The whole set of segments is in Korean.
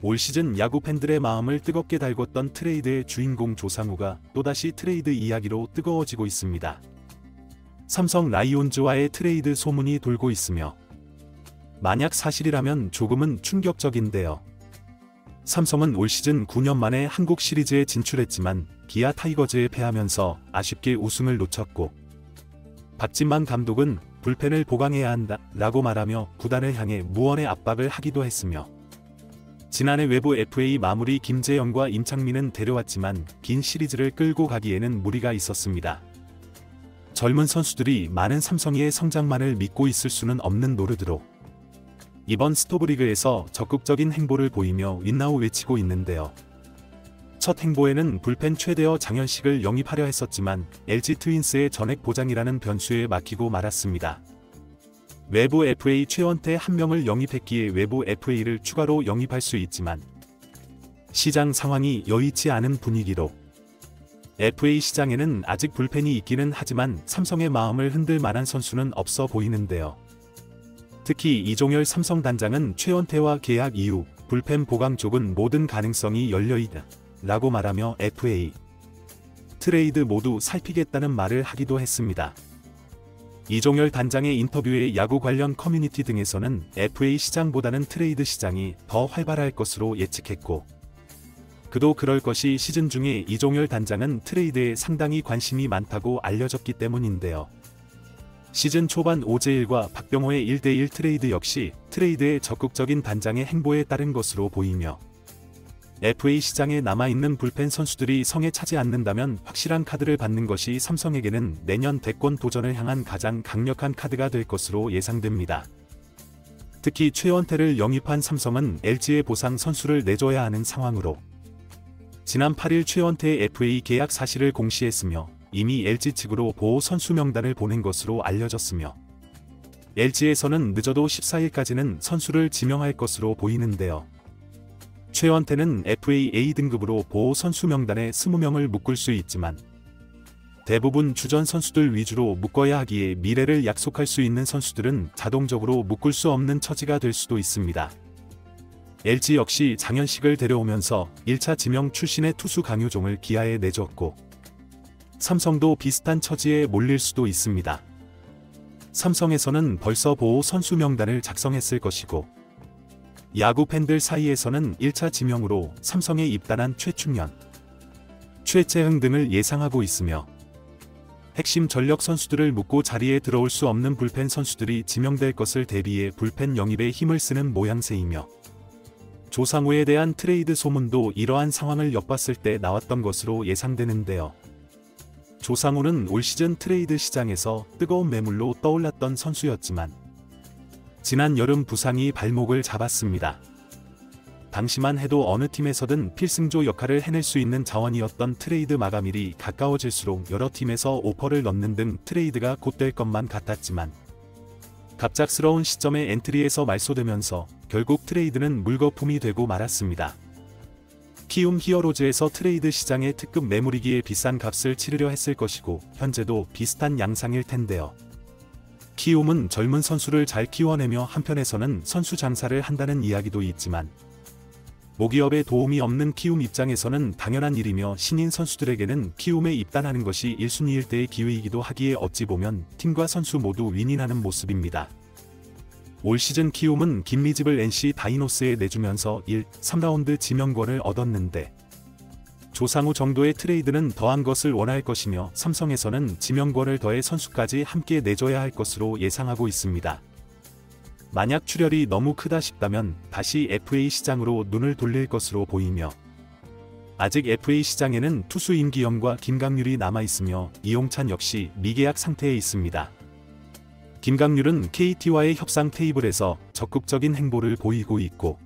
올 시즌 야구 팬들의 마음을 뜨겁게 달궜던 트레이드의 주인공 조상우가 또다시 트레이드 이야기로 뜨거워지고 있습니다. 삼성 라이온즈와의 트레이드 소문이 돌고 있으며 만약 사실이라면 조금은 충격적인데요. 삼성은 올 시즌 9년 만에 한국 시리즈에 진출했지만 기아 타이거즈에 패하면서 아쉽게 우승을 놓쳤고, 박진만 감독은 불펜을 보강해야 한다 라고 말하며 구단을 향해 무언의 압박을 하기도 했으며, 지난해 외부 FA 마무리 김재영과 임창민은 데려왔지만 긴 시리즈를 끌고 가기에는 무리가 있었습니다. 젊은 선수들이 많은 삼성의 성장만을 믿고 있을 수는 없는 노르드로 이번 스토브리그에서 적극적인 행보를 보이며 윈나우 외치고 있는데요. 첫 행보에는 불펜 최대어 장현식을 영입하려 했었지만 LG 트윈스의 전액 보장이라는 변수에 막히고 말았습니다. 외부 FA 최원태 한 명을 영입했기에 외부 FA를 추가로 영입할 수 있지만 시장 상황이 여의치 않은 분위기로 FA 시장에는 아직 불펜이 있기는 하지만 삼성의 마음을 흔들 만한 선수는 없어 보이는데요. 특히 이종열 삼성 단장은 최원태와 계약 이후 불펜 보강 쪽은 모든 가능성이 열려있다 라고 말하며 FA, 트레이드 모두 살피겠다는 말을 하기도 했습니다. 이종열 단장의 인터뷰에 야구 관련 커뮤니티 등에서는 FA 시장보다는 트레이드 시장이 더 활발할 것으로 예측했고, 그도 그럴 것이 시즌 중에 이종열 단장은 트레이드에 상당히 관심이 많다고 알려졌기 때문인데요. 시즌 초반 오재일과 박병호의 1대1 트레이드 역시 트레이드의 적극적인 단장의 행보에 따른 것으로 보이며, FA 시장에 남아있는 불펜 선수들이 성에 차지 않는다면 확실한 카드를 받는 것이 삼성에게는 내년 대권 도전을 향한 가장 강력한 카드가 될 것으로 예상됩니다. 특히 최원태를 영입한 삼성은 LG의 보상 선수를 내줘야 하는 상황으로 지난 8일 최원태의 FA 계약 사실을 공시했으며 이미 LG 측으로 보호 선수 명단을 보낸 것으로 알려졌으며, LG에서는 늦어도 14일까지는 선수를 지명할 것으로 보이는데요. 최원태는 FA A등급으로 보호 선수 명단에 20명을 묶을 수 있지만 대부분 주전 선수들 위주로 묶어야 하기에 미래를 약속할 수 있는 선수들은 자동적으로 묶을 수 없는 처지가 될 수도 있습니다. LG 역시 장현식을 데려오면서 1차 지명 출신의 투수 강효종을 기아에 내줬고, 삼성도 비슷한 처지에 몰릴 수도 있습니다. 삼성에서는 벌써 보호 선수 명단을 작성했을 것이고, 야구 팬들 사이에서는 1차 지명으로 삼성에 입단한 최충현, 최재흥 등을 예상하고 있으며, 핵심 전력 선수들을 묶고 자리에 들어올 수 없는 불펜 선수들이 지명될 것을 대비해 불펜 영입에 힘을 쓰는 모양새이며, 조상우에 대한 트레이드 소문도 이러한 상황을 엿봤을 때 나왔던 것으로 예상되는데요. 조상우는 올 시즌 트레이드 시장에서 뜨거운 매물로 떠올랐던 선수였지만 지난 여름 부상이 발목을 잡았습니다. 당시만 해도 어느 팀에서든 필승조 역할을 해낼 수 있는 자원이었던 트레이드 마감일이 가까워질수록 여러 팀에서 오퍼를 넣는 등 트레이드가 곧될 것만 같았지만 갑작스러운 시점에 엔트리에서 말소되면서 결국 트레이드는 물거품이 되고 말았습니다. 키움 히어로즈에서 트레이드 시장의 특급 매물이기에 비싼 값을 치르려 했을 것이고 현재도 비슷한 양상일 텐데요. 키움은 젊은 선수를 잘 키워내며 한편에서는 선수 장사를 한다는 이야기도 있지만 모기업에 도움이 없는 키움 입장에서는 당연한 일이며 신인 선수들에게는 키움에 입단하는 것이 1순위일 때의 기회이기도 하기에 어찌 보면 팀과 선수 모두 윈윈하는 모습입니다. 올 시즌 키움은 김미집을 NC 다이노스에 내주면서 1, 3라운드 지명권을 얻었는데 조상우 정도의 트레이드는 더한 것을 원할 것이며 삼성에서는 지명권을 더해 선수까지 함께 내줘야 할 것으로 예상하고 있습니다. 만약 출혈이 너무 크다 싶다면 다시 FA 시장으로 눈을 돌릴 것으로 보이며, 아직 FA 시장에는 투수 임기영과 김강률이 남아있으며 이용찬 역시 미계약 상태에 있습니다. 김강률은 KT와의 협상 테이블에서 적극적인 행보를 보이고 있고,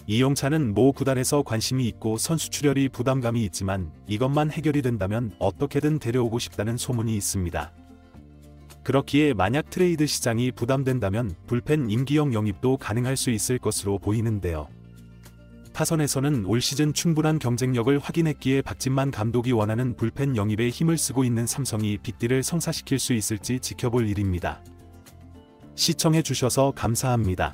이용찬은 모 구단에서 관심이 있고 선수 출혈이 부담감이 있지만 이것만 해결이 된다면 어떻게든 데려오고 싶다는 소문이 있습니다. 그렇기에 만약 트레이드 시장이 부담된다면 불펜 임기영 영입도 가능할 수 있을 것으로 보이는데요. 타선에서는 올 시즌 충분한 경쟁력을 확인했기에 박진만 감독이 원하는 불펜 영입에 힘을 쓰고 있는 삼성이 빅딜을 성사시킬 수 있을지 지켜볼 일입니다. 시청해주셔서 감사합니다.